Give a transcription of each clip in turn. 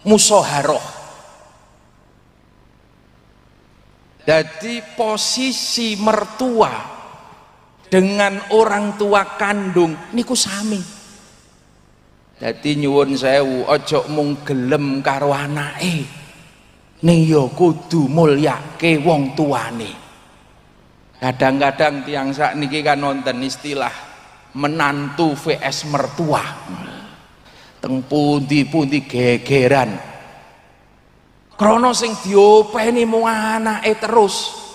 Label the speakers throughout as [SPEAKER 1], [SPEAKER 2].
[SPEAKER 1] musaharoh. Jadi posisi mertua dengan orang tua kandung niku sami. Jadi nyuwun sewu, ojo mung gelem karo anake, ning ya kudu mulyake wong tuane. Kadang-kadang tiang sakniki kan nonton istilah menantu vs mertua. Teng pundi-pundi gegeran. Krono sing diopeni mung anake terus.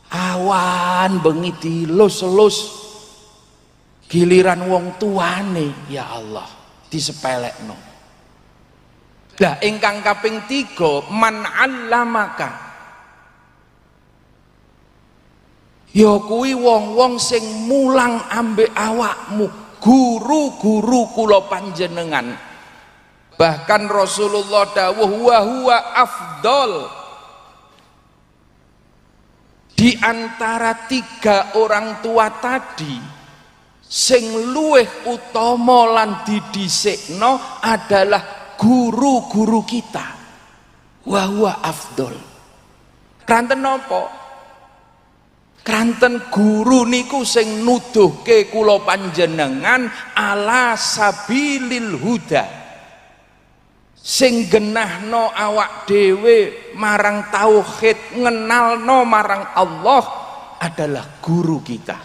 [SPEAKER 1] Awan bengi dilus-lus. Giliran wong tuane, ya Allah, disepelekno. Lah ingkang kaping 3, man 'allamaka. Ya kuwi wong-wong sing mulang ambek awakmu, guru-guru kula panjenengan. Bahkan Rasulullah dawuh wa huwa afdol. Di antara 3 orang tua tadi sing luweh utama lan didhisikno adalah guru-guru kita. Wa huwa afdol. Kranten napa? Kranten guru niku sing nuduhke kula panjenengan ala sabilil huda. Sing genahno awak dhewe marang tauhid, ngenalno marang Allah adalah guru kita.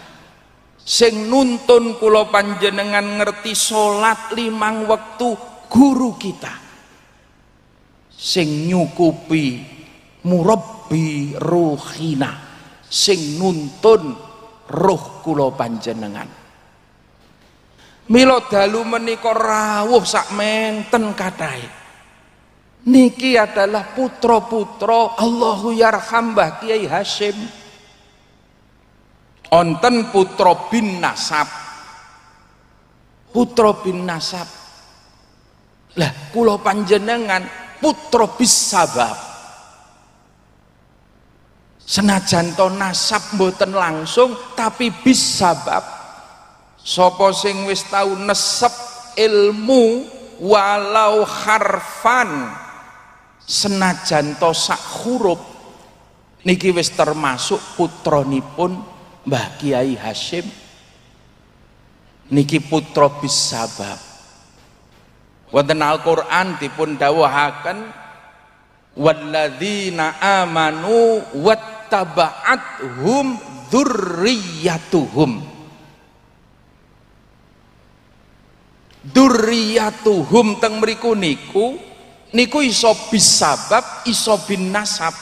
[SPEAKER 1] Sing nuntun kula panjenengan ngerti salat 5 wektu, guru kita. Sing nyukupi murabbi ruhina, sing nuntun roh kula panjenengan. Mila dalu menika rawuh sak menten kathah. Niki adalah putra-putra Allahu yarham Mbah Kiai Hasyim. Onten putra bin nasab. Putra bin nasab. Lah kula panjenengan putra bis sabab. Senajan to nasab mboten langsung tapi bis sabab. Sapa sing wis tau nesep ilmu walau harfan senajan to sak huruf niki wis termasuk putranipun Mbah Kiai Hasyim. Niki putra bis sabab. Wonten Al-Qur'an dipun dawuhaken walladzina amanu wattaba'athum dzurriyyatuhum. Dzurriyyatuhum teng mriku niku iso bis sabab, iso bin nasab.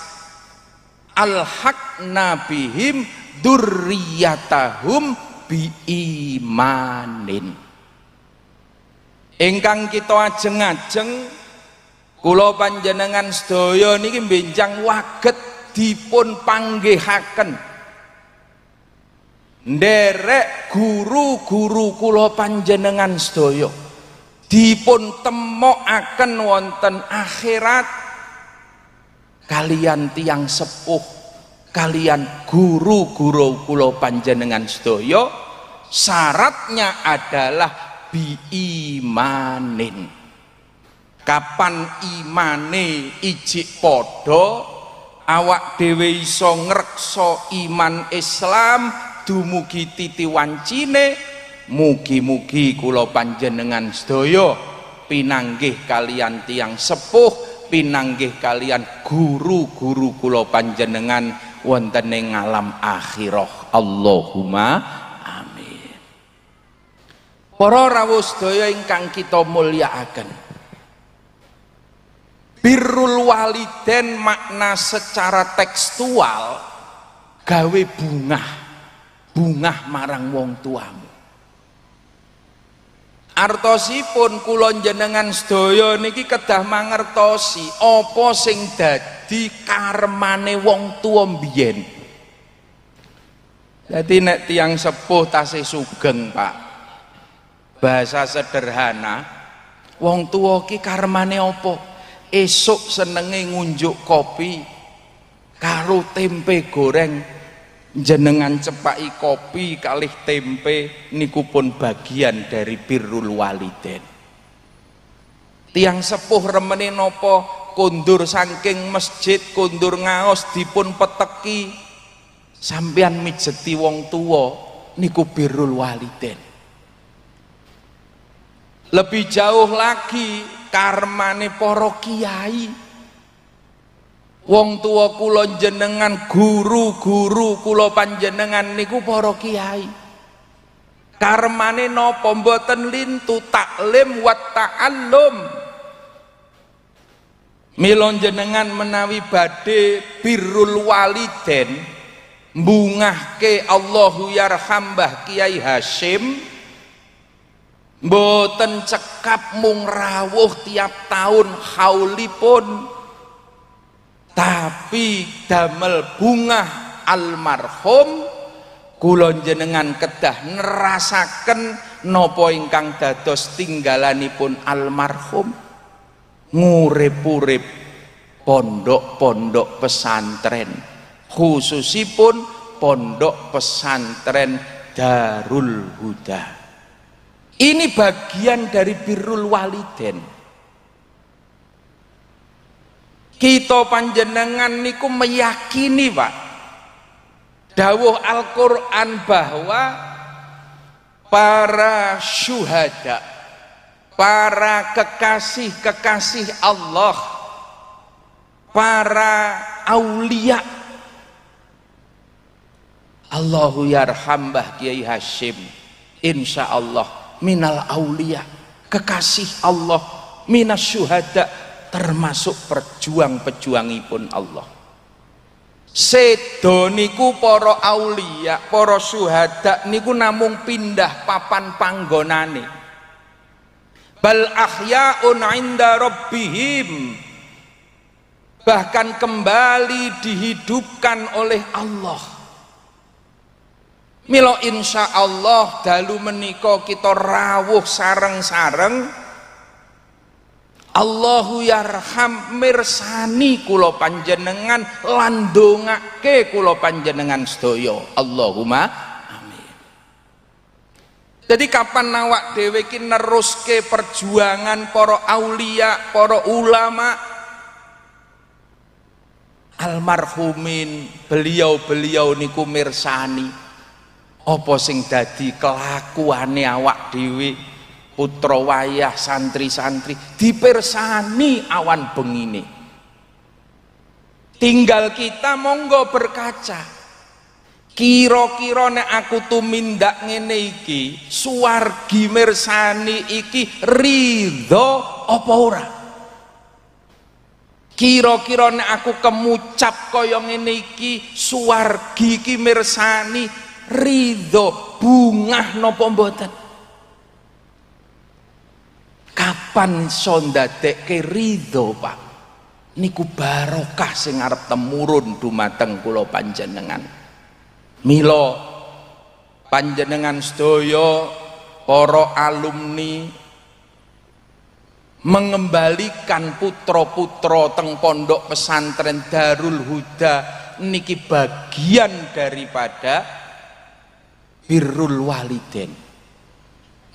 [SPEAKER 1] Alhaqna bihim dzurriyyatahum biimanin. Ingkang kita ajeng-ajeng kula panjenengan sedaya niki benjang waget dipun panggihaken nderek guru-guru kula panjenengan sedaya dipun temokaken wonten akhirat kalian tiang sepuh, kalian guru-guru kula panjenengan sedaya. Syaratnya adalah biimanin. Kapan imane ijik padha, awak dhewe iso ngreksa iman Islam dumugi titi wancine. Mugi-mugi kula panjenengan sedaya pinanggih kalian tiang sepuh, pinanggih kalian guru-guru kula panjenengan wonten ing alam akhirah. Allahumma amin. Para rawuh sedaya ingkang kita mulyakaken, birrul walidain makna secara tekstual gawe bungah marang wong tuamu. Artosipun kula jenengan sedaya niki kedah mangertosi apa sing dadi karmane wong tuwa mbiyen. Dadi nek tiyang sepuh tasih sugeng, Pak, bahasa sederhana, wong tuwa ki karmane apa? Esuk senenge ngunjuk kopi karo tempe goreng. Jenengan cepaki kopi kalih tempe niku pun bagian dari birrul walidain. Tiang sepuh remene nopo kondur saking masjid, kondur ngaos dipun peteki, sampeyan mijeti wong tuwa niku birrul walidain. Lebih jauh lagi karmane para kiai. Wong tua kula jenengan, guru-guru kula panjenengan niku para kiai. Karmane napa? Mboten lintu taklim wa ta'allum. Mila jenengan menawi badhe birrul walidain, mbungahke Allahu yarham Mbah Kiai Hasyim, mboten cekap mung rawuh tiap tahun haulipun, tapi damel bungah almarhum kula jenengan kedah nerasaken napa ingkang dados tinggalanipun almarhum, ngurip-urip pondok-pondok pesantren, khususipun pondok pesantren Darul Huda. Ini bagian dari birrul walidain. Kita panjenengan niku meyakini Pak, dawuh Al-Quran bahwa para syuhada, para kekasih-kekasih Allah, para aulia, Allahu yarham Mbah Kiai Hasyim, insya Allah minal aulia, kekasih Allah, minas syuhada, termasuk perjuang-pejuangipun Allah. Sedo niku para aulia, para syuhada niku namung pindah papan panggonane. Bal ahya'un 'inda rabbihim, bahkan kembali dihidupkan oleh Allah. Mila insya Allah dalu menika kita rawuh sareng-sareng, Allahu yarham mirsani kula panjenengan lan ndongake kula panjenengan sedaya. Allahumma amin. Jadi kapan awak dhewe iki neruske perjuangan para aulia, para ulama, almarhumin, beliau-beliau niku mirsani apa sing dadi kelakuane awak dhewe, putra wayah, santri-santri dipersani awan bengine. Tinggal kita monggo berkaca, kira-kira nek aku tumindak ngene iki, suwargi mirsani iki ridho apa ora? Kira-kira nek aku kemucap kaya ngene iki, suwargi iki mirsani ridho bungah napa mboten? Kapan iso ndadekke ridho Pak? Niku barokah sing arep temurun dumateng kula panjenengan. Mila panjenengan sedaya para alumni mengembalikan putra-putra teng pondok pesantren Darul Huda niki bagian daripada birrul walidain.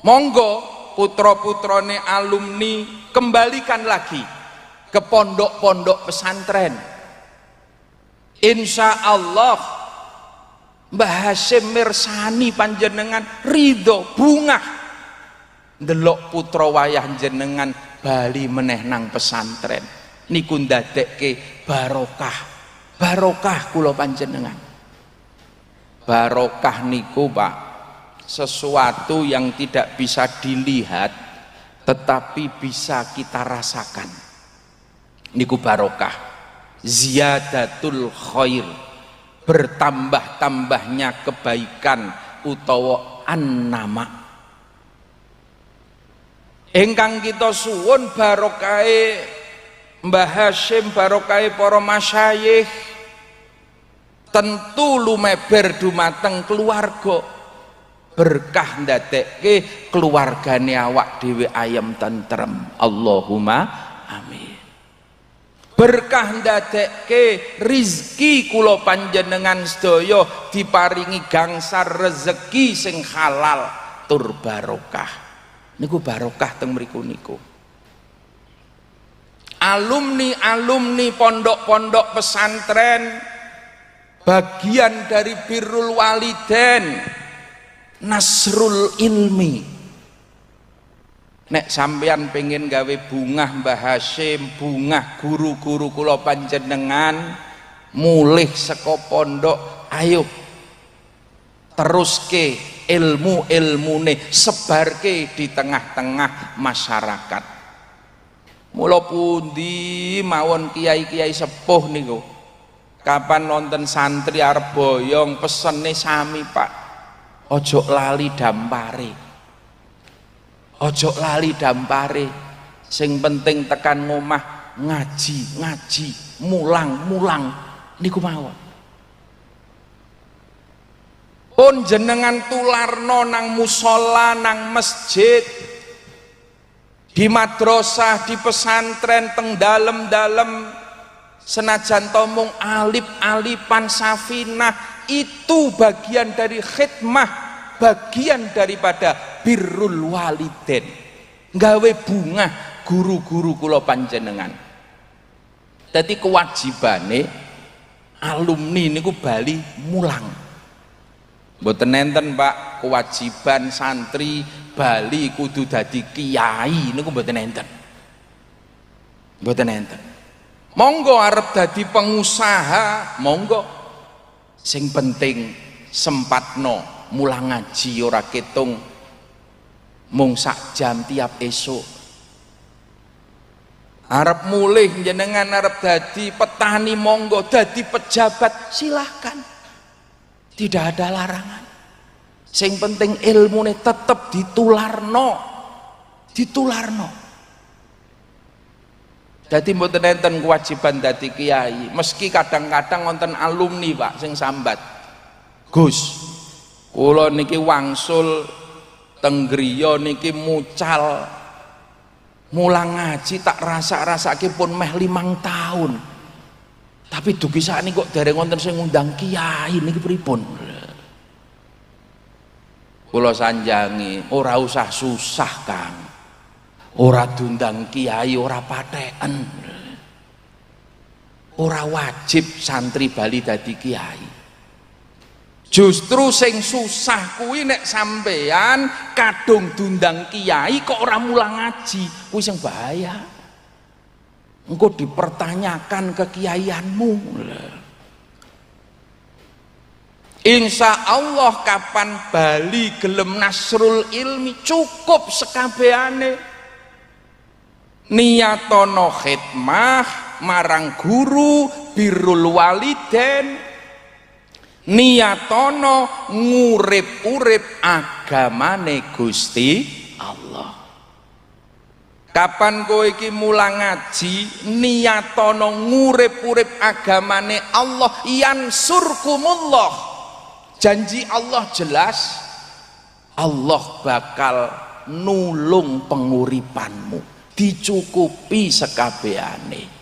[SPEAKER 1] Monggo putra-putrane alumni kembalikan lagi ke pondok-pondok pesantren. Insya Allah Mbah Hasyim mirsani panjenengan ridho bungah ndelok putra wayah jenengan bali meneh nang pesantren. Niku ndadekke barokah kula panjenengan. Barokah niku Pak, sesuatu yang tidak bisa dilihat tetapi bisa kita rasakan. Niku barokah, ziyadatul khair, bertambah-tambahnya kebaikan utawa annama. Ingkang kita suwun barokahe Mbah Hasyim, barokahe para masyayikh, tentu lumeber dumateng keluarga, berkah ndadekke keluargane awak dhewe ayem tentrem. Allahumma amin. Berkah ndadekke rizki kula panjenengan sedaya diparingi gangsar rezeki sing halal tur barokah. Niku barokah teng mriku niku. alumni pondok-pondok pesantren, bagian dari birrul walidain, nasrul ilmi. Nek sampean pengen gawe bungah Mbah Hasyim, bungah guru-guru kula panjenengan mulih saka pondok, ayo teruske ilmu-ilmune, sebarke di tengah-tengah masyarakat. Mula pundi mawon kiai-kiai sepuh niku kapan nonton santri arep boyong pesene sami Pak, ojo lali dampare, ojo lali dampare, sing penting tekan ngomah ngaji mulang niku mawon. Pun jenengan tularno nang musola, nang masjid, di madrasah, di pesantren, teng dalem-dalem, senajan tomong alip-alipan safinah, itu bagian dari khidmah, bagian daripada birrul walidain, gawe bunga guru-guru kula panjenengan. Jadi kewajibane alumni niku bali mulang. Mboten nenten Pak, kewajiban santri bali kudu dadi kiai niku mboten nenten. Mboten nenten. Monggo arep dadi pengusaha, monggo. Sing penting sempatno mulang ngaji, ora ketung mung sak jam tiap esuk. Arep mulih jenengan arep dadi petani, monggo, dadi pejabat silahkan. Tidak ada larangan. Sing penting ilmune tetep ditularno. Jadi mboten enten kewajiban dadi kiai. Meski kadang-kadang wonten alumni Pak sing sambat, Gus, kula niki wangsul teng griya niki mucal mulang ngaji tak rasa-rasake pun meh 5 tahun. Tapi dugi sakniki kok dereng wonten sing ngundang kiai niki pripun? Kula sanjangi, ora usah susah Kang. Ora diundang kiai ora patheken. Ora wajib santri bali dadi kiai. Justru sing susah kuwi nek sampean kadung diundang kiai kok ora mulang ngaji, kuwi sing bahaya. Engkau dipertanyakan kekiaianmu. Insya Allah kapan bali gelem nasrul ilmi cukup sekabehane. Niyatono khidmah marang guru, birrul walidain, niyatono ngurip-urip agamane Gusti Allah. Kapan kowe iki mulang ngaji niyatono ngurip-urip agamane Allah, yansurkumullah, janji Allah jelas, Allah bakal nulung penguripanmu, dicukupi sekabehane.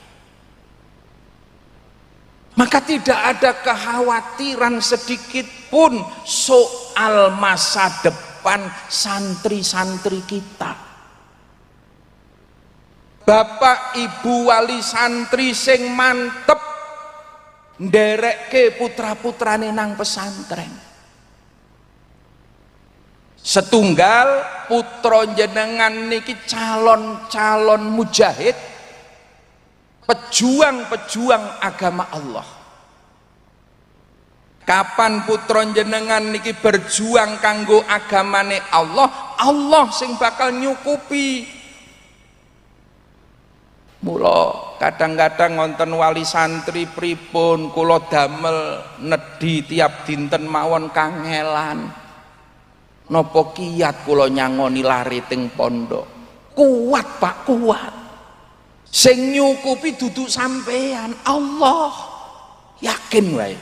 [SPEAKER 1] Maka tidak ada kekhawatiran sedikit pun soal masa depan santri-santri kita. Bapak Ibu wali santri sing mantep nderekke putra-putrane nang pesantren. Setunggal putra jenengan niki calon mujahid, pejuang agama Allah. Kapan putra jenengan niki berjuang kanggo agamane Allah, Allah sing bakal nyukupi. Mula kadang-kadang ngonten wali santri pripun kula damel nedhi tiap dinten mawon kangelan. Napa kiyat kula nyangoni lare teng pondok. Kuat Pak, kuat. Sing nyukupi duduk sampean, Allah. Yakin wae.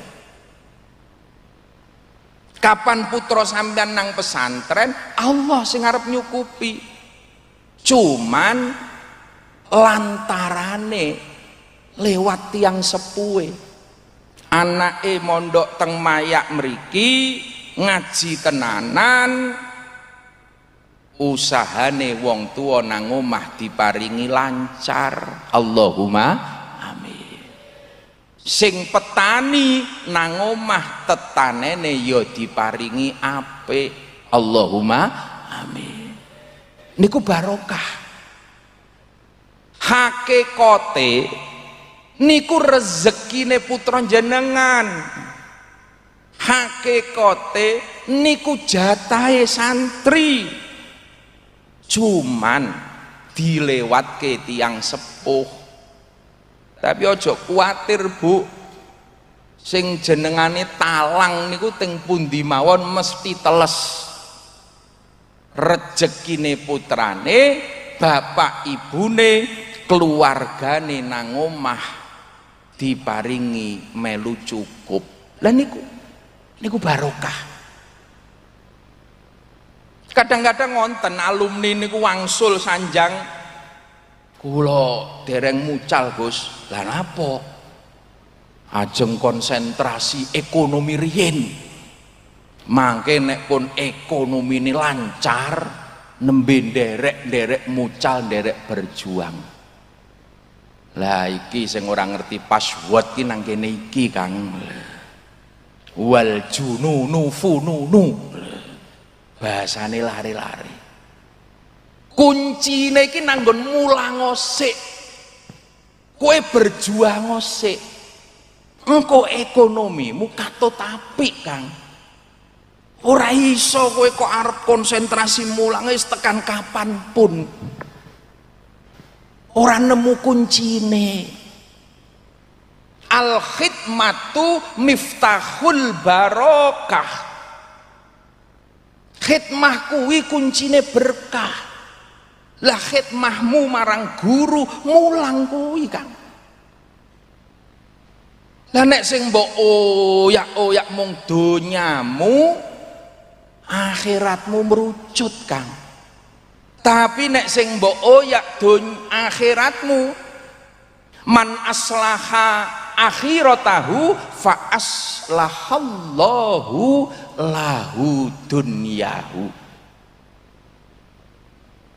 [SPEAKER 1] Kapan putra sampean nang pesantren, Allah sing arep nyukupi. Cuman lantarane lewat tiang sepuhe, anake mondok teng Mayak mriki ngaji tenanan, usahane wong tuwa nang omah diparingi lancar. Allahumma amin. Sing petani nang omah tetanene ya diparingi apik. Allahumma amin. Niku barokah. Hakikate niku rezekine putra jenengan. Hakikate niku jatahe santri. Cuman dilewatke tiang sepuh. Tapi ojo kuatir Bu, sing jenengane talang niku teng pundi mawon mesti teles. Rezekine putrane, bapak ibune, keluargane nang omah diparingi melu cukup. Lah niku barokah. Kadang-kadang wonten alumni niku wangsul sanjang, kula dereng mucal Gus. Lah napa? Ajeng konsentrasi ekonomi riyin. Mangke nek pun ekonomi ini lancar, nembe nderek mucal, nderek berjuang. Lah iki sing ora ngerti password ki nang kene iki Kang. Wal jununu fununu. Bahasane lari-lari. Kuncine iki nang nggon mulang sik. Kowe berjuang sik. Engko ekonomimu katut apik Kang. Ora iso kowe kok arep konsentrasi mulang wis tekan kapanpun. Ora nemu kuncine. Al khidmatu miftahul barokah. Khidmah kuwi kuncine berkah. Lah khidmahmu marang guru mulang kuwi Kang. Lah nek sing mbok oyak mung donyamu, akhiratmu merucut Kang. Tapi nek sing mbok oyak akhiratmu, man aslaha akhiratahu fa aslahallahu lahu dunyahu.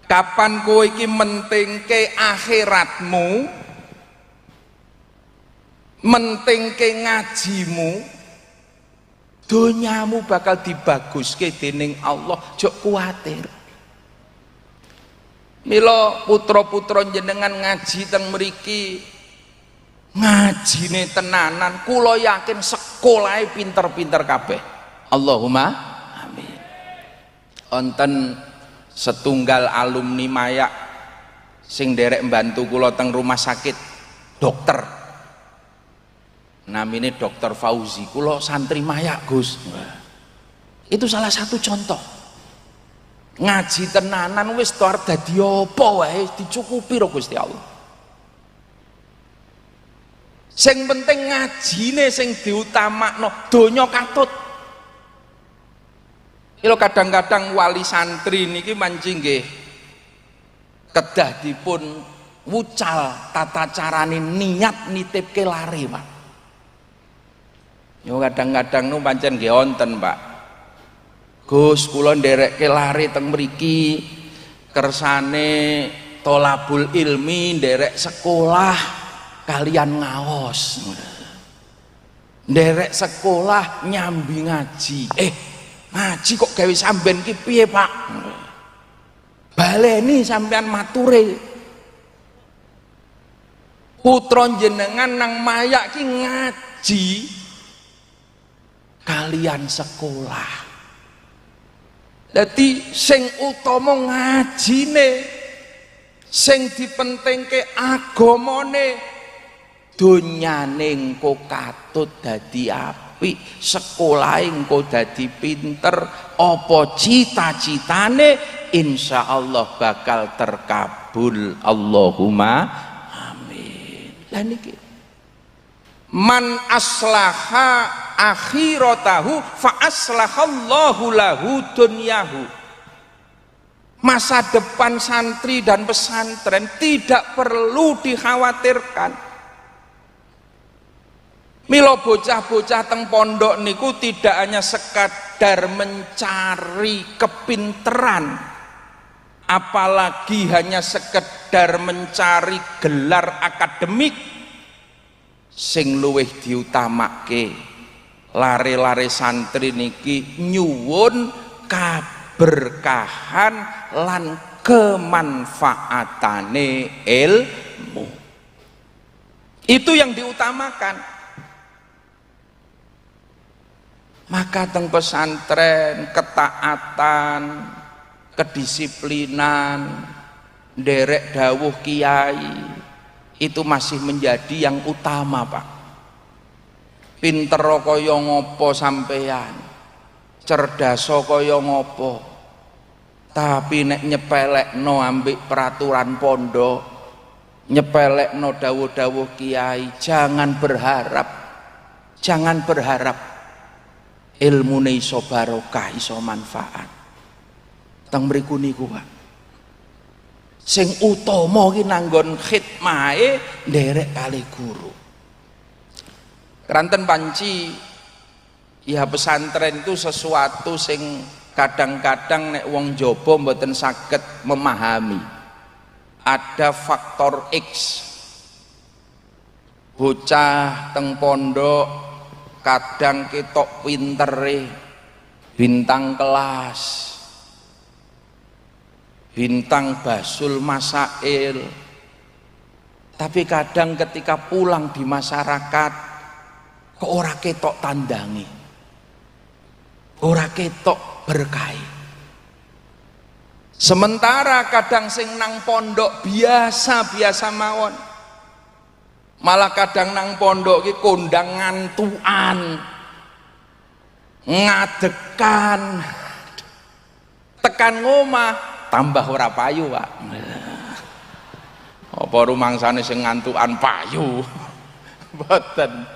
[SPEAKER 1] Kapan kowe iki mentingke akhiratmu, mentingke ngajimu, donyamu bakal dibaguske dening Allah. Jok kuwatir. Mila putra-putra jenengan ngaji teng mriki, ngajine tenanan, kula yakin sekolahe pinter-pinter kabeh. Allahumma amin. Wonten setunggal alumni Mayak sing derek mbantu kula teng rumah sakit, dokter. Namine Dokter Fauzi, kula santri Mayak Gus. Itu salah satu contoh. Ngaji tenanan wis to arep dadi apa wae dicukupi karo Gusti Allah. Sing penting ngajine sing diutamakno, donya katut. Ilo kadang-kadang wali santri niki mancing nggih kedah dipun wucal tata carane niat nitipke lari, Pak. Yo kadang-kadang nu pancen nggih wonten, Pak. Gus, kula nderekke lari teng mriki kersane tolabul ilmi, nderek sekolah kalian ngaos. Nderek sekolah nyambi ngaji. Ngaji kok gawe samben ki piye, Pak? Baleni sampean mature. Putra jenengan nang Mayak ki ngaji kalian sekolah. Dadi sing utama ngajine, sing dipentingke agamane, donyane engko katut dadi apik, sekolahe engko dadi pinter, apa cita-citane insyaallah bakal terkabul. Allahumma amin. Lah niki man aslaha akhiratahu fa aslahallahu lahu dunyahu. Masa depan santri dan pesantren tidak perlu dikhawatirkan. Mila bocah-bocah teng pondok niku tidak hanya sekadar mencari kepinteran, apalagi hanya sekedar mencari gelar akademik, sing luwih diutamake lare-lare santri niki nyuwun kaberkahan lan kemanfaatane ilmu. Itu yang diutamakan. Maka teng pesantren ketaatan, kedisiplinan, derek dawuh kiai itu masih menjadi yang utama, Pak. Pinter kaya ngopo sampeyan, cerdas kaya ngopo, tapi nek nyepelekno ambek peraturan pondok, nyepelekno dawuh-dawuh kiai, jangan berharap ilmune iso barokah, iso manfaat. Teng mriku niku, Pak, sing utama ki nanggon khidmahe nderek kali guru. Keranten panci ya pesantren itu sesuatu sing kadang-kadang nek wong jaba mboten saged memahami. Ada faktor X. Bocah teng pondok kadang ketok pintere, bintang kelas, bintang basul masail, tapi kadang ketika pulang di masyarakat kok ora ketok tandangi, ora ketok berkahi. Sementara kadang sing nang pondok biasa-biasa mawon, malah kadang nang pondok ki kondang ngantuan, ngadekan, tekan ngomah tambah ora payu, Pak. Apa rumangsane sing ngantukan payu? Mboten.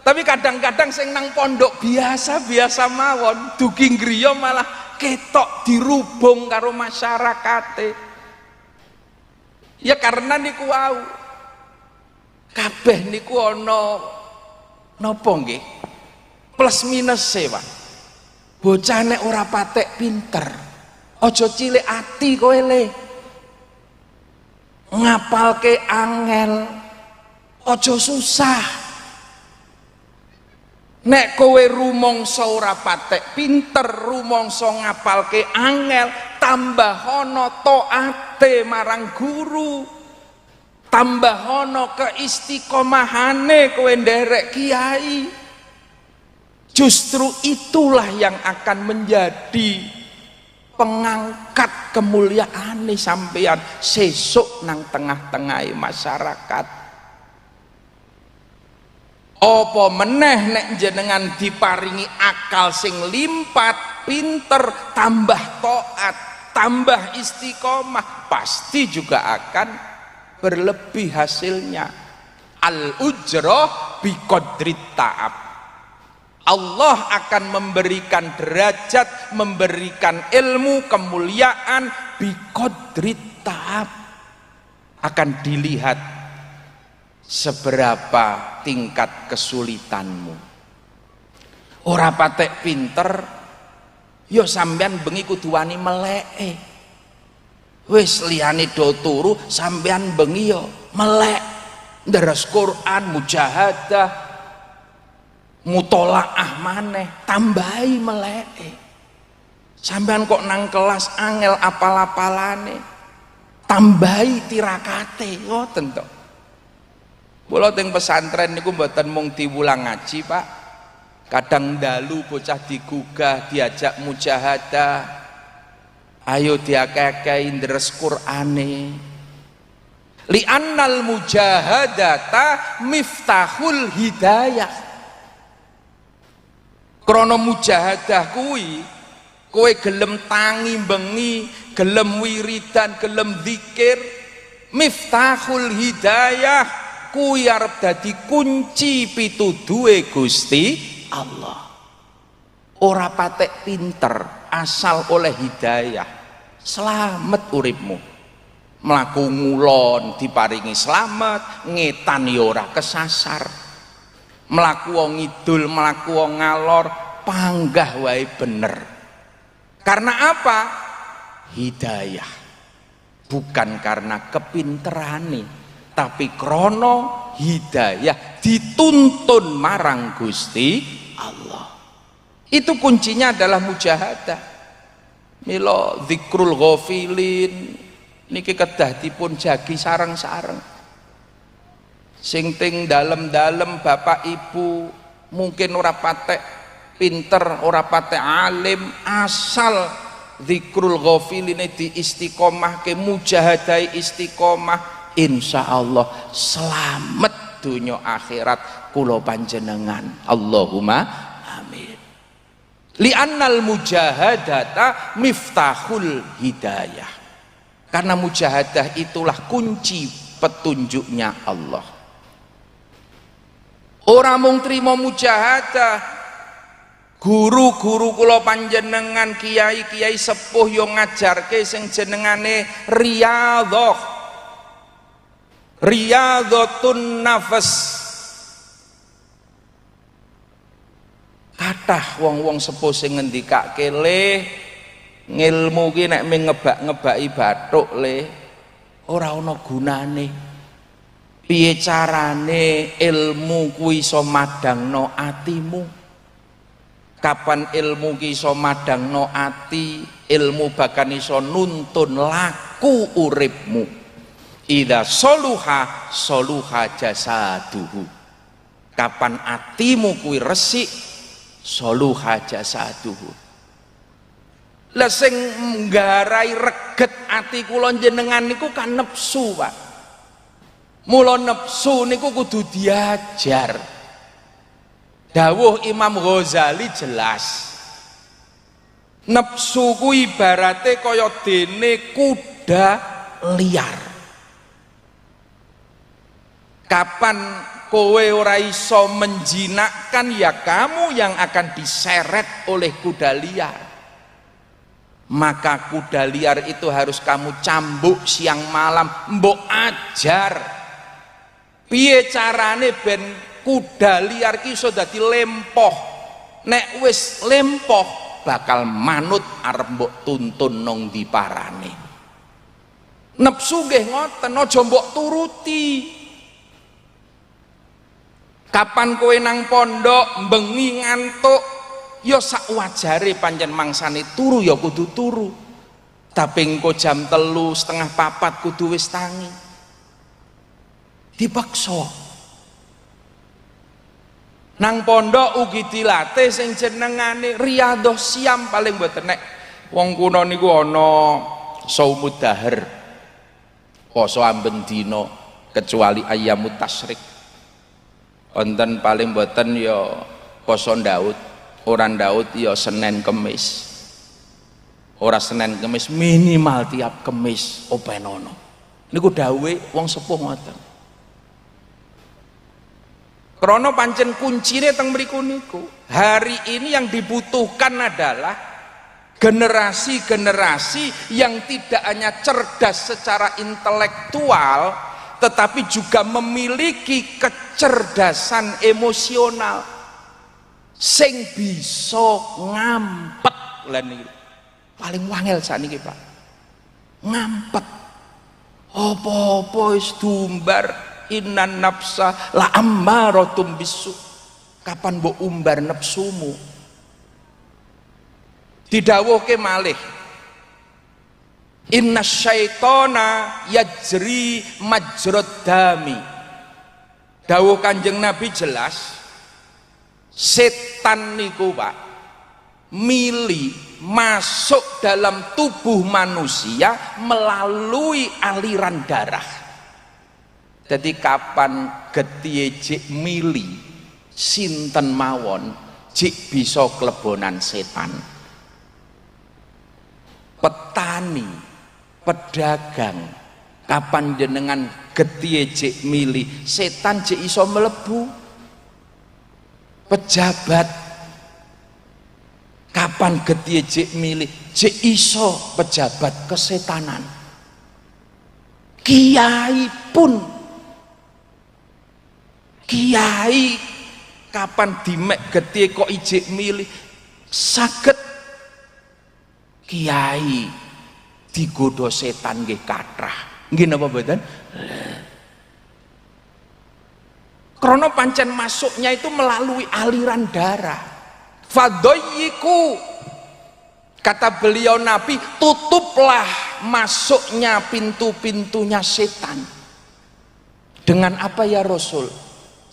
[SPEAKER 1] Tapi kadang-kadang sing nang pondok biasa-biasa mawon, dugi griya malah ketok dirubung karo masyarakate. Ya karena niku wau. Kabeh niku ana napa nggih? Plus minus Pak. Bocah nek ora patek pinter, aja cilik ati kowe le. Ngapalke angel, aja susah. Nek kowe rumangsa ora patek pinter, rumangsa ngapalke angel, tambah ana taate marang guru, tambah ana keistiqomahane kowe nderek kiai. Justru itulah yang akan menjadi pengangkat kemuliaane sampeyan sesuk nang tengah-tengah masyarakat. Apa meneh nek jenengan diparingi akal sing limpat, pinter, tambah taat, tambah istiqomah, pasti juga akan berlebih hasilnya. Al ujrah biqadrit ta'ab. Allah akan memberikan derajat, memberikan ilmu, kemuliaan biqadrit ta'ab. Akan dilihat seberapa tingkat kesulitanmu. Ora patek pinter, yo sampean bengi kudu wani meleke. Wis liyane do turu, sampean bengi yo melek, deres Quran, mujahadah, mutolaah maneh, tambahi meleke. Sampean kok nang kelas angel apal-apalane, tambahi tirakate, ngoten to. Kula teng pesantren niku mboten mung diwulang ngaji, Pak. Kadang dalu bocah digugah, diajak mujahadah. Ayo diakeh-akeh ndres Qur'ane. Li'annal mujahadata miftahul hidayah. Krana mujahadah kuwi kowe gelem tangi bengi, gelem wiridan, gelem zikir, miftahul hidayah. Kuwi arep dadi kunci pituduhe Gusti Allah. Ora patek pinter, asal oleh hidayah, selamat uripmu. Mlaku ngulon diparingi selamat, ngetan ya ora kesasar. Mlaku ngidul, mlaku ngalor, panggah wae bener. Karena apa? Hidayah. bukan karena kepinterane, tapi krono hidayah dituntun marang Gusti Allah. Itu kuncinya adalah mujahadah. Milo zikrul ghafilin niki kedah dipun jagi sareng-sareng. Sing ting dalem-dalem bapak ibu mungkin ora patek pinter, ora patek alim, asal zikrul ghafilin di istiqomah ke mujahadai istiqomah, insyaallah selamat dunia akhirat kula panjenengan. Allahumma amin. Li'annal mujahadata miftahul hidayah. Karena mujahadah itulah kunci petunjuknya Allah. Ora mung trimo mujahadah, guru-guru kula panjenengan, kiai-kiai sepuh yo ngajarke sing jenengane riyadhah. Riyadhatun nafas. Kathah wong-wong sepuh sing ngendikake le ngilmu ki nek mung ngebak-ngebaki bathuk le ora ana gunane. Piye carane ilmu kuwi iso madangno atimu? Kapan ilmu ki iso madangno ati, ilmu bahkan iso nuntun laku uripmu. Idza soluha soluha jasaduhu. Kapan atimu kuwi resik, soluha jasaduhu. Lah sing nggarai reget ati kula jenengan niku kan nepsu, Pak. Mula nepsu niku kudu diajar. Dawuh Imam Ghazali jelas. Nepsu ku ibarate kaya dene kuda liar. Kapan kowe ora iso menjinakkan, ya kamu yang akan diseret oleh kuda liar. Maka kuda liar itu harus kamu cambuk siang malam, mbok ajar. Piye carane ben kuda liar ki iso dadi lempoh. Nek wis lempoh bakal manut arep mbok tuntun nang diparane. Nepsu nggih ngoten, aja mbok turuti. Kapan kowe nang pondok bengi ngantuk, ya sak wajare pancen mangsane turu ya kudu turu. Tapi engko jam 3:30, 4 kudu wis tangi. Dipaksa. Nang pondok ugi dilatih sing jenengane riyadhah siam. Paling mboten nek wong kuna niku ana saumud dahar, poso amben dina kecuali ayyamut tasyrik. Wonten paling mboten ya poso Daud, ora Daud ya Senin Kemis. Ora Senin Kemis, minimal tiap Kemis openono. Niku dawuhe wong sepuh ngoten. Krono pancen kuncine teng mriku niku. Hari ini yang dibutuhkan adalah generasi-generasi yang tidak hanya cerdas secara intelektual, tetapi juga memiliki kecerdasan emosional sing bisa ngampet. Lah niki paling wangel sakniki, Pak. Ngampet. Apa-apa wis dumbar. Innan nafsa la ammaratum bisu. Kapan mbok umbar nepsumu? Didhawuhke malih, inna syaitona yajri majrad dami. Dawuh Kanjeng Nabi jelas, setan niku, Pak, mili masuk dalam tubuh manusia melalui aliran darah. Jadi kapan getihe jik mili sinten mawon jik bisa klebonan setan. Petani, pedagang, kapan jenengan getihe jik mili setan jik iso mlebu. Pejabat, kapan getihe jik mili jik iso pejabat kesetanan. Kiai pun, kiai kapan dimek getihe kok ijik milih saged kiai digodha setan nggih kathah. Nggih napa mboten? Karena pancen masuknya itu melalui aliran darah. Fadayyiku, kata beliau Nabi, tutuplah masuknya pintu-pintunya setan. Dengan apa ya Rasul?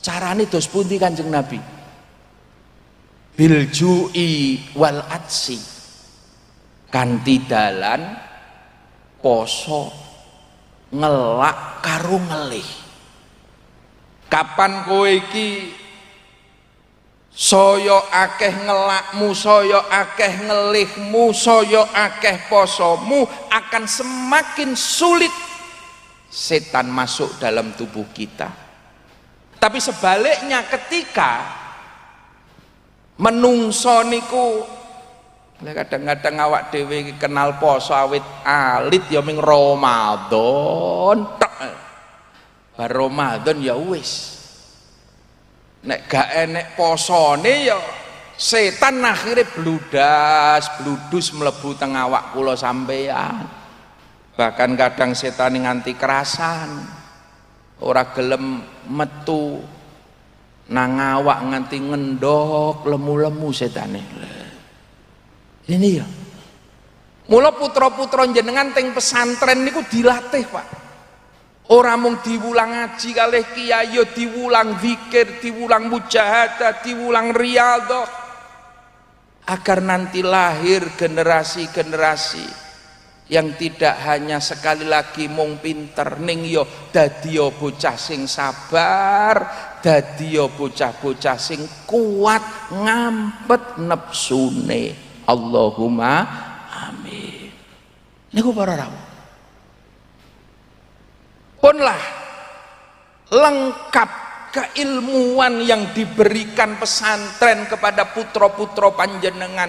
[SPEAKER 1] Carane dos pundi Kanjeng Nabi? Bilju'i wal atsi, kanthi dalan poso ngelak karo ngelih. Kapan kowe iki saya akeh ngelakmu, saya akeh ngelihmu, saya akeh posomu, akan semakin sulit setan masuk dalam tubuh kita. Tapi sebaliknya ketika menungso niku, kadang-kadang awak dhewe kenal poso awit alit ya ming Ramadan tok. Bar Ramadan ya wis. Nek gak enek posone ya setan akhirnya bludus mlebu teng awak kula sampeyan. Bahkan kadang setan nganti kerasan, ora gelem metu nang awak nganti ngendok lemu-lemu setane. Ini ya. Mula putra-putra jenengan teng pesantren niku dilatih, Pak. Ora mung diwulang ngaji kalih kiai, diwulang zikir, diwulang mujahadah, diwulang riyadhah, agar nanti lahir generasi-generasi yang tidak hanya sekali lagi mung pinter ning yo dadi yo bocah sing sabar, dadi yo bocah-bocah sing kuat ngampet nepsune. Allahumma amin. Niku para rawuh. Punlah lengkap keilmuan yang diberikan pesantren kepada putra-putra panjenengan,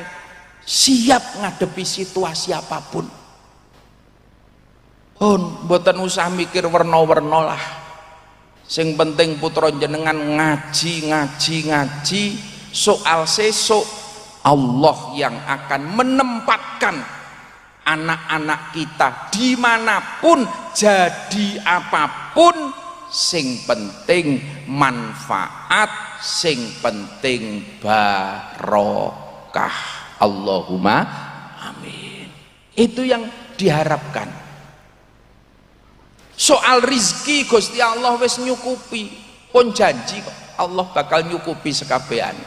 [SPEAKER 1] siap ngadepi situasi apapun. Mboten usah mikir werna-werna lah. Sing penting putra jenengan ngaji, soal sesuk Allah yang akan menempatkan anak-anak kita dimanapun, jadi apapun, sing penting manfaat, sing penting barokah. Allahumma amin. Itu yang diharapkan. Soal rizki Gusti Allah wis nyukupi, pun janji kok Allah bakal nyukupi sekabehan.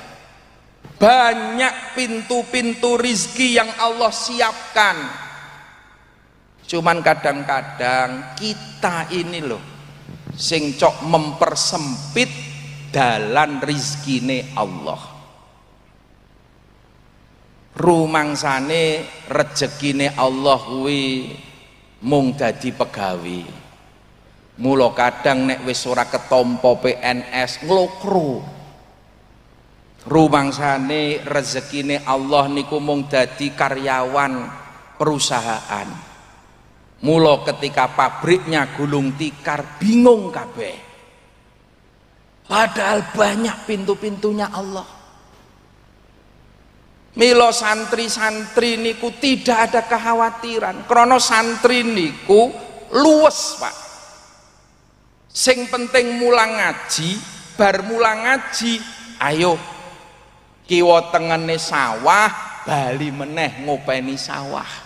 [SPEAKER 1] Banyak pintu-pintu rizki yang Allah siapkan. Cuman kadang-kadang kita ini loh sing cok mempersempit dalan rizkine Allah. Rumangsane rezekine Allah kuwi mung dadi pegawe. Mula kadang nek wis ora ketompo PNS nglokro. Rumangsane rezekine Allah niku mung dadi karyawan perusahaan. Mula ketika pabriknya gulung tikar bingung kabeh. Padahal banyak pintu-pintunya Allah. Mila santri-santri niku tidak ada kekhawatiran, krana santri niku luwes, Pak. Sing penting mulang ngaji, bar mulang ngaji, ayo kiwa tengene sawah, bali meneh ngopeni sawah.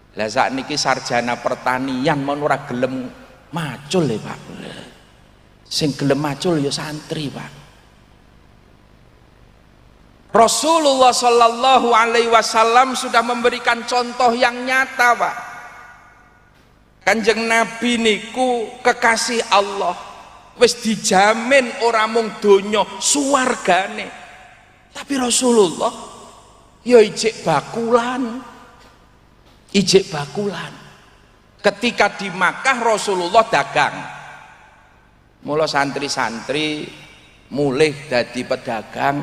[SPEAKER 1] Lah sakniki sarjana pertanian mon ora gelem macul ya Pak. Sing gelem macul ya santri, Pak. Rasulullah Shallallahu Alaihi Wasallam sudah memberikan contoh yang nyata, Pak. Kanjeng Nabi niku kekasih Allah, wis dijamin ora mung donya suwargane. Tapi Rasulullah ya ijik bakulan. Ketika di Makkah Rasulullah dagang. Mula santri-santri mulih dadi pedagang,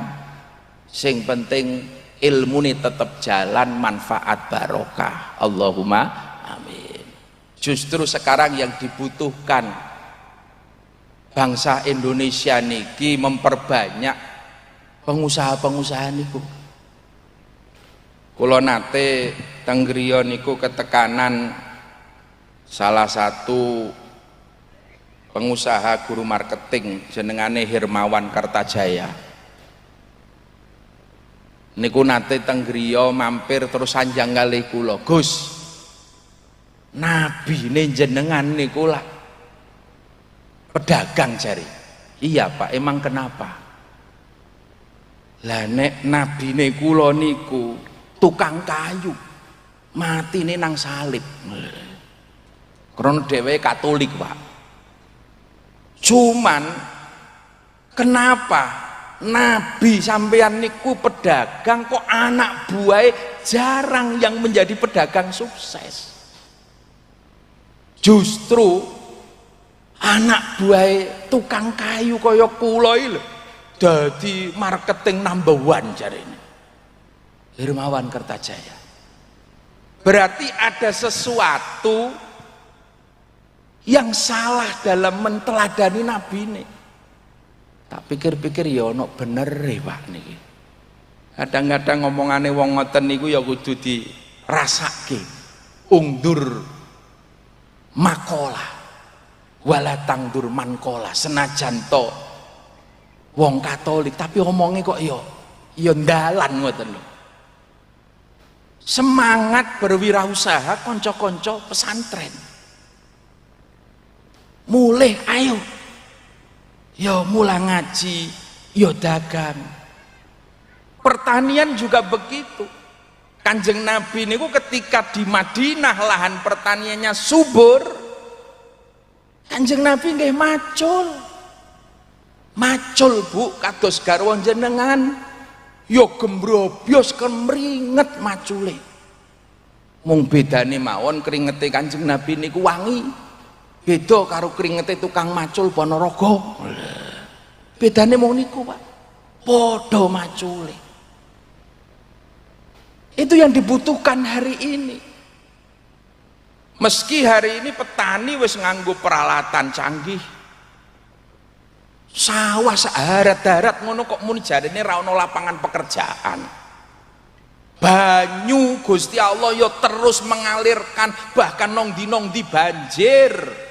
[SPEAKER 1] sing penting ilmune tetap jalan, manfaat barokah. Allahumma amin. Justru sekarang yang dibutuhkan bangsa Indonesia niki memperbanyak pengusaha-pengusaha niku. Kula nate teng griya niku ketekanan salah satu pengusaha guru marketing jenengane Hermawan Kertajaya. Niku nate teng griya mampir terus sanjang kalih kula, Gus, nabine jenengan niku lah pedagang jari. Iya Pak, emang kenapa? Lah nek nabine kula niku tukang kayu, matine nang salib. Krana dheweke Katolik, Pak. Cuman kenapa nabi sampean niku pedagang kok anak buahnya jarang yang menjadi pedagang sukses? Justru anak buahnya tukang kayu kaya kula iki lho dadi marketing number 1 jarene Hermawan Kertajaya. Berarti ada sesuatu yang salah dalam menteladani nabi ini. Tak pikir-pikir ya ono bener Pak niki. Kadang-kadang ngomongane wong ngoten niku ya kudu dirasake. Ungdur makola wala tangdur mankola. Senajan to wong Katolik tapi omongnya kok ya ndalan ngoten lho. Semangat berwirausaha konco-konco pesantren. Mulih ayo. Ya mulai ngaji, ya dagang. Pertanian juga begitu. Kanjeng Nabi niku ketika di Madinah lahan pertaniannya subur, Kanjeng Nabi nggih macul. Macul Bu kados garwa jenengan. Ya gembrobyos kemringet macule. Mung bedane mawon keringete Kanjeng Nabi niku wangi. Beda karo keringete tukang macul Ponorogo. Bedane mung niku, Pak. Padha macule. Itu yang dibutuhkan hari ini. Meski hari ini petani wis nganggo peralatan canggih. Sawah saharat-harat ngono kok muni jarene ra ono lapangan pekerjaan. Banyu Gusti Allah ya terus mengalirkan, bahkan nong di banjir.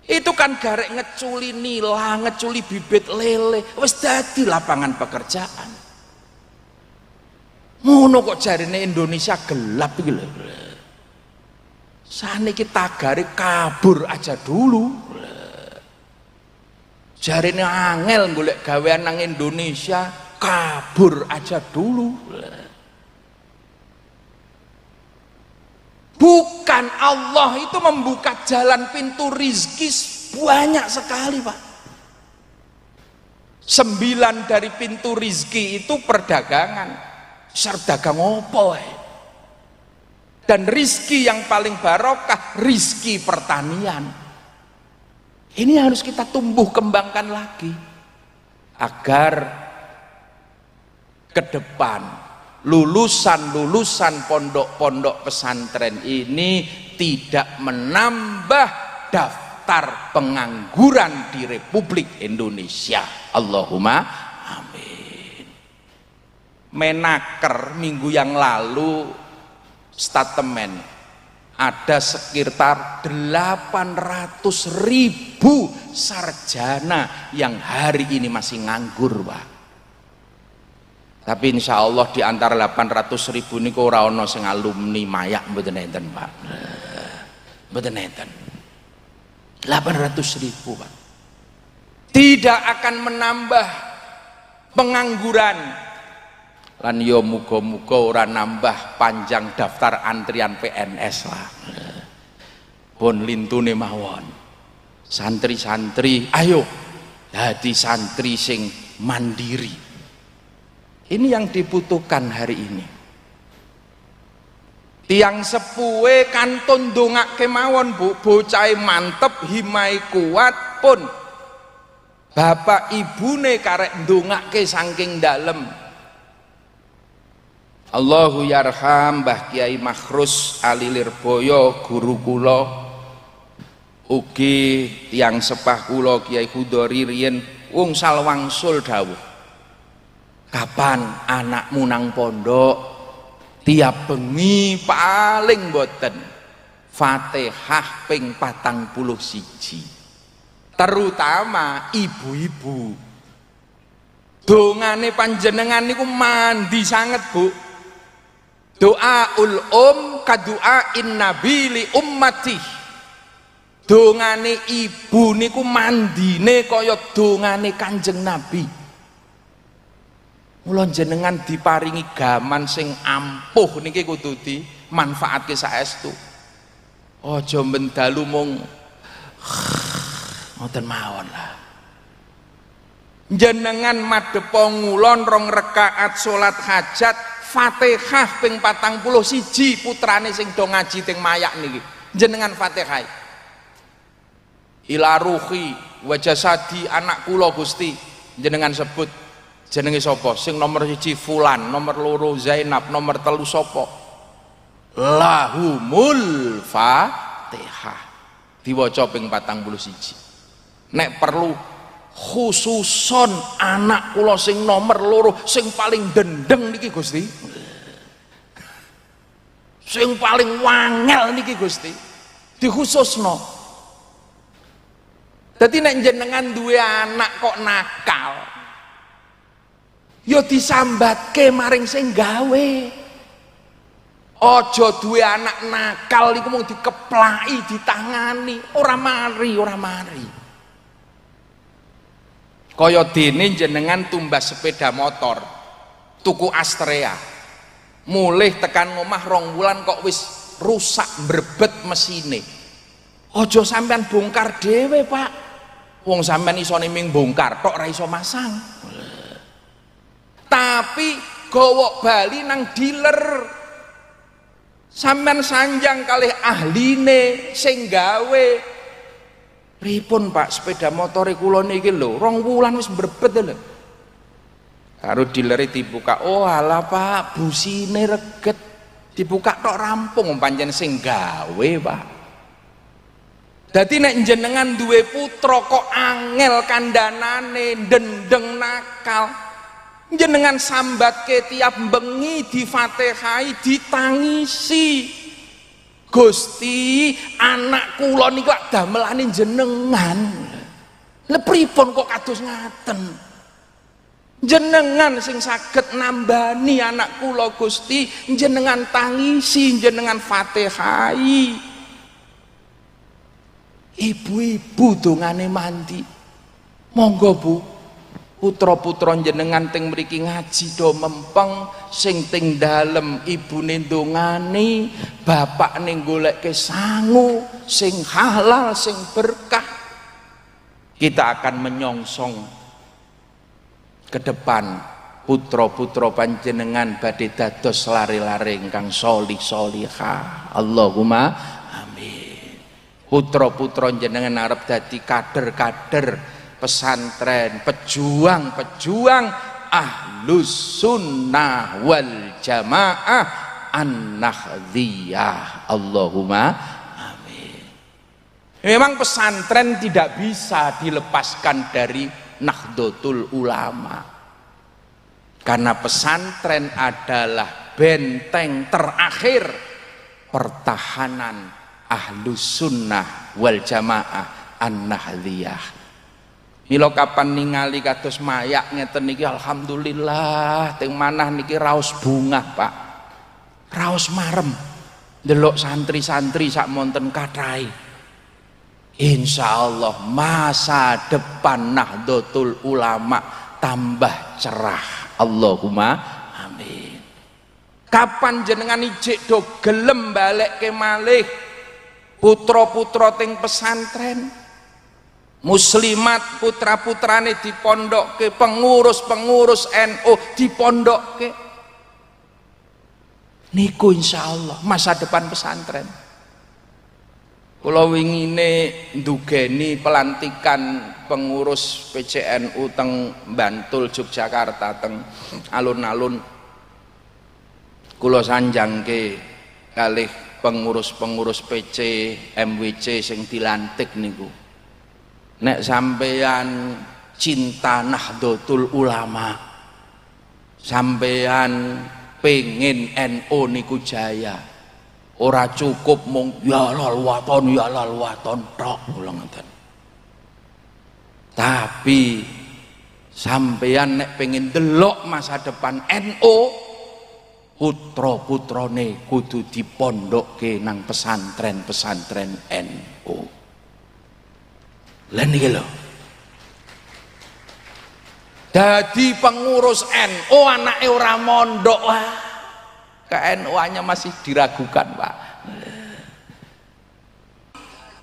[SPEAKER 1] Itu kan garek ngeculi nila, ngeculi bibit lele, wis dadi lapangan pekerjaan. Ngono kok jarene Indonesia gelap iki lho. Saniki tagare kabur aja dulu. Jarine angel golek gawean nang Indonesia, kabur aja dulu. Bukan, Allah itu membuka jalan pintu rizki banyak sekali Pak. 9 dari pintu rizki itu perdagangan. Serdagang opo dan rizki yang paling barokah rizki pertanian. Ini harus kita tumbuh kembangkan lagi agar ke depan lulusan-lulusan pondok-pondok pesantren ini tidak menambah daftar pengangguran di Republik Indonesia. Allahumma amin. Menaker minggu yang lalu statement ada sekitar 800.000 sarjana yang hari ini masih nganggur Pak. Tapi insya Allah di antara 800.000 ini kok ora ono sing alumni mayak mboten enten Pak. Mboten enten. 800.000 Pak. Tidak akan menambah pengangguran. Lan yo muga-muga ora nambah panjang daftar antrian PNS lah. Pun lintune mawon. Santri-santri ayo dadi santri sing mandiri. Ini yang dibutuhkan hari ini. Tiang sepuhe kantun ndongake mawon Bu, bocahe mantep, himai kuat pun bapak ibune karek ndongake saking dalem. Allahu yarham Mbah Kiai Makhrus Ali Lirboyo guru kula, ugi tiang sepah kula Kiai Khudori riyen wungsal wangsul dawuh, kapan anakmu nang pondok tiap bengi paling boten Fatihah ping 41, terutama ibu-ibu dongane panjenengan niku mandi sanget Bu. Doaul kadu'ain nabi li ummati, dongane ibu niku mandine kaya dongane Kanjeng Nabi. Mula jenengan diparingi gaman sing ampuh niki kudu dimanfaatke saestu. Aja mendalu mung ngoten mawon lah. Jenengan madhepa ngulon 2 rakaat salat hajat Fatihah ping 41 putrane sing do ngaji teng mayak niki. Jenengan Fatihah. Ila ruhi wa jasadi anak kula Gusti, jenengan sebut jenenge sapa? Sing nomor 1 Fulan, nomor 2 Zainab, nomor 3 sapa? Lahumul Fatihah. Diwaca ping 41. Nek perlu khususon anak kula sing nomor 2 sing paling dendeng niki Gusti. Sing paling wangel niki Gusti. Dikhususno. Dadi nek jenengan duwe anak kok nakal, ya disambatke maring sing gawe. Aja duwe anak nakal iku mung dikeplaki, ditangani, ora mari. Kaya dene jenengan tumbas sepeda motor, tuku Astrea, mulih tekan ngomah 2 wulan kok wis rusak brebet mesine. Aja sampean bongkar dhewe, Pak. Wong sampean isone ming bongkar tok ora iso masang. Tapi gowok bali nang dealer. Sampean sanjang kalih ahline sing gawe. Pripun Pak, sepeda motore kula niki lho 2 wulan wis brebet lho. Karo dealere dibuka, oh alah Pak, busine reget. Dibuka tok rampung pancen sing gawe, Pak. Dadi nek jenengan duwe putra kok angel kandhanane, dendeng nakal, jenengan sambatke tiap bengi difatihai, ditangisi. Gusti, anak kula niku damelane jenengan. Lha pripun kok kados ngaten? Jenengan sing saged nambani anak kula Gusti, jenengan tangisi, jenengan fatihai. Ibu-ibu dongane mandi. Monggo Bu, putra-putra jenengan teng mriki ngaji do mempeng, sing teng dalem ibune ndongani, bapakne goleke sangu sing halal sing berkah. Kita akan menyongsong ke depan putra-putra panjenengan badhe dados lare-lare ingkang solih-solihah. Allahumma putra-putra jenengan arep dadi kader-kader pesantren, pejuang-pejuang ahlus sunnah wal jamaah an-nahdhiyah. Allahumma amin. Memang pesantren tidak bisa dilepaskan dari Nahdlatul Ulama, karena pesantren adalah benteng terakhir pertahanan ahlus sunnah wal jamaah an-nahdhiyah. Mila kapan ningali kados mayak ngeten niki alhamdulillah, teng manah niki raos bungah Pak, raos marem ndelok santri-santri sak monten kathahé. Insyaallah masa depan Nahdlatul Ulama tambah cerah. Allahumma amin. Kapan jenengan ijik do gelem balekke malih putra-putra teng pesantren, muslimat putra-putrane dipondokke, pengurus-pengurus NU dipondokke, niku insyaallah masa depan pesantren. Kula wingine ndugeni pelantikan pengurus PCNU teng Bantul Yogyakarta teng alun-alun, kula sanjangke kalih pengurus-pengurus PC MWC sing dilantik niku, nek sampeyan cinta Nahdlatul Ulama, sampeyan pengen NU niku jaya. Ora cukup mung ya lal waton tok kula ngoten. Tapi sampeyan nek pengen delok masa depan NU, putra-putrane kudu dipondokke nang pesantren-pesantren NU. Lha niki lho. Dadi pengurus NU anake ora mondok, wah. KNU-nya masih diragukan, Pak.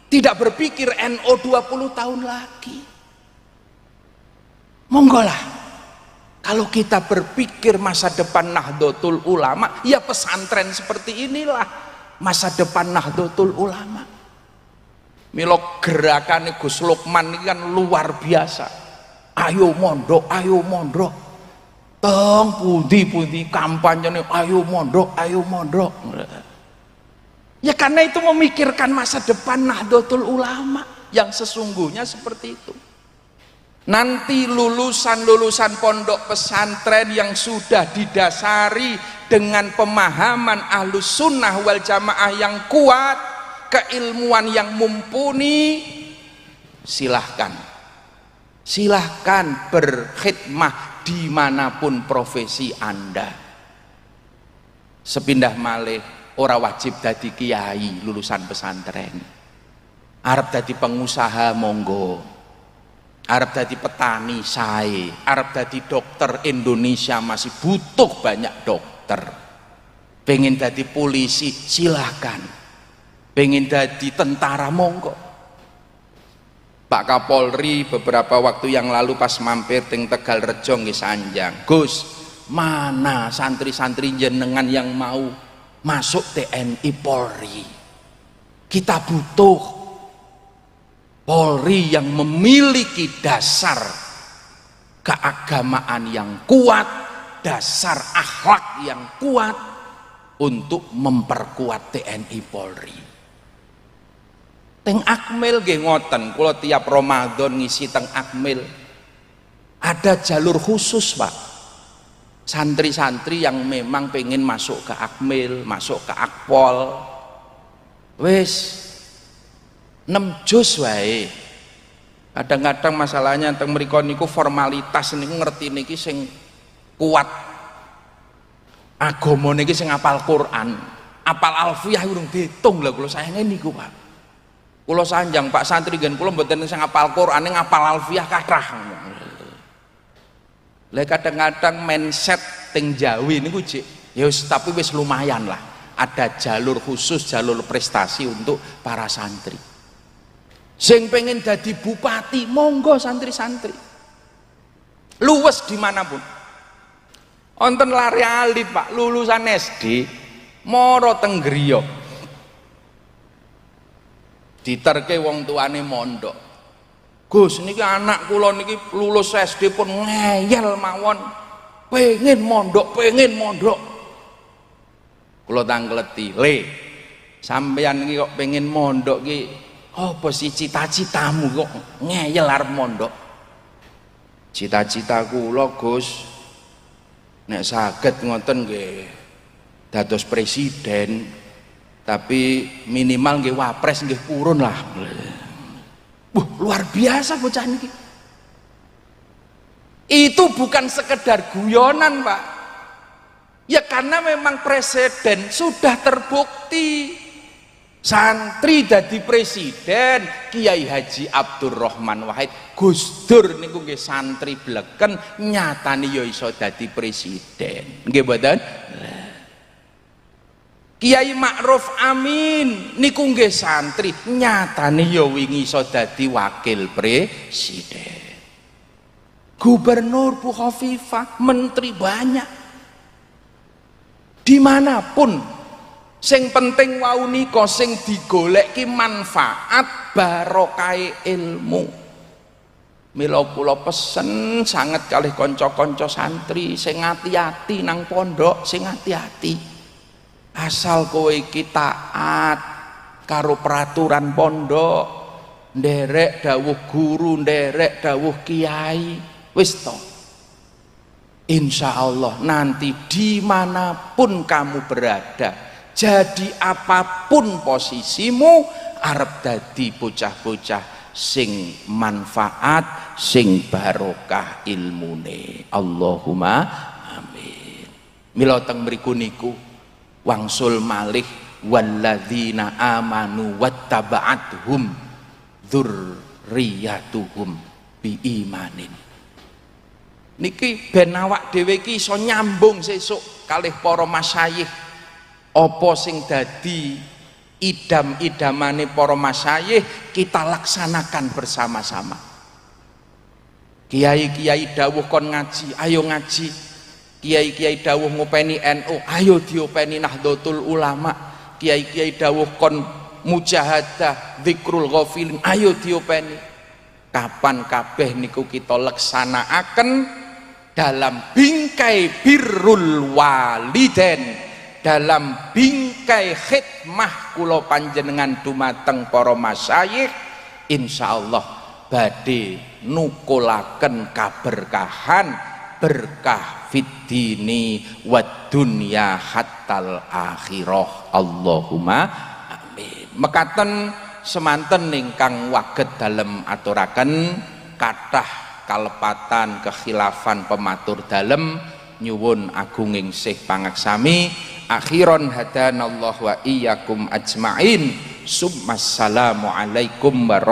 [SPEAKER 1] Tidak berpikir NU 20 tahun lagi. Monggolah. Kalau kita berpikir masa depan Nahdlatul Ulama, ya pesantren seperti inilah masa depan Nahdlatul Ulama. Milo gerakan Gus Lukman ini kan luar biasa. Ayo mondok, ayo mondok. Teng pundi-pundi kampanye, ayo mondok, ayo mondok. Ya karena itu memikirkan masa depan Nahdlatul Ulama yang sesungguhnya seperti itu. Nanti lulusan-lulusan pondok pesantren yang sudah didasari dengan pemahaman Ahlus Sunnah wal Jamaah yang kuat, keilmuan yang mumpuni, silahkan berkhidmah dimanapun profesi Anda. Sepindah malih ora wajib dadi kiai lulusan pesantren. Arep dadi pengusaha monggo, arep dadi petani sae, arep dadi dokter, Indonesia masih butuh banyak dokter. Pengen dadi polisi silahkan, pengen dadi tentara monggo. Pak Kapolri beberapa waktu yang lalu pas mampir teng Tegalrejo nggih sanjang, Gus, mana santri-santri jenengan yang mau masuk TNI Polri? Kita butuh Polri yang memiliki dasar keagamaan yang kuat, dasar akhlak yang kuat untuk memperkuat TNI Polri. Teng Akmil nggih ngoten, kula tiap Ramadan ngisi teng Akmil. Ada jalur khusus, Pak. Santri-santri yang memang pengen masuk ke Akmil, masuk ke Akpol. Wis 6 juz wae. Kadang-kadang masalahnya teng mriku niku formalitas niku ngerti niki sing kuat. Agama niki sing apal Quran, apal Alfiyah urung diitung lho kula sayange niku, Pak. Kula sanjang Pak santri gen kula mboten sing apal Quran, ngapal Alfiyah kathah. Lah kadang-kadang mindset teng Jawi niku jek ya wis, tapi wis lumayan lah. Ada jalur khusus, jalur prestasi untuk para santri. Sing pengen dadi bupati, monggo santri-santri. Luwes dimanapun. Wonten lari alit Pak, lulusan SD, moro teng griya. Diterke wong tuane mondok. Gus niki anak kula niki lulus SD pun ngeyel mawon. Pengen mondok. Kula tangleti, "Le, sampeyan iki kok pengen mondok ki apa sih cita-citamu kok ngeyel arep mondok?" Cita-cita kula, Gus, nek saged ngoten nggih dados presiden. Tapi minimal nggih wapres nggih purun lah. Luar biasa bocah niki. Itu bukan sekedar guyonan, Pak. Ya karena memang presiden sudah terbukti. Santri dadi presiden, Kiai Haji Abdurrahman Wahid, Gus Dur niku nggih santri bleken, nyatane ya iso dadi presiden. Nggih mboten? Kiai Ma'ruf Amin niku nggih santri, nyatane ya wingi iso dadi wakil presiden. Gubernur Bu Khofifah, menteri banyak. Dimanapun, sing penting wau nika sing digoleki manfaat barokah ilmu. Mila kula pesen sanget kalih kanca-kanca santri sing ati-ati nang pondok, sing ati-ati. Asal kowe iki taat karo peraturan pondok, nderek dawuh guru, nderek dawuh kiai, wis to. insya Allah nanti dimanapun kamu berada, jadi apapun posisimu, arep dadi bocah-bocah sing manfaat, sing barokah ilmune. Allahumma amin. Mila teng mriku niku wangsul malih walladzina amanu wattaba'athum dzurriyyatuhum biimanin. Niki ben awak dhewe iki iso nyambung sesuk kalih para masyayikh apa sing dadi idam-idamane para masyayikh kita laksanakan bersama-sama. Kiai-kiai dawuh kon ngaji, ayo ngaji. Kiai-kiai dawuh ngopeni NU, ayo diopeni Nahdlatul Ulama. Kiai-kiai dawuh kon mujahadah dzikrul ghafilin, ayo diopeni. Kapan kabeh niku kita leksanakaken dalam bingkai birrul waliden, dalam bingkai khidmah kula panjenengan dumateng para masyayikh, insyaallah badhe nukulaken kaberkahan, berkah fid dini wad dunya hattal akhirah. Allahumma amin. Mekaten semanten ingkang waget dalem aturaken kathah kalepatan kekhilafan pematur dalem nyuwun agunging sih pangaksami. Akhiron hadanallahu wa iyyakum ajmain. Assalamu alaikum warahmatullahi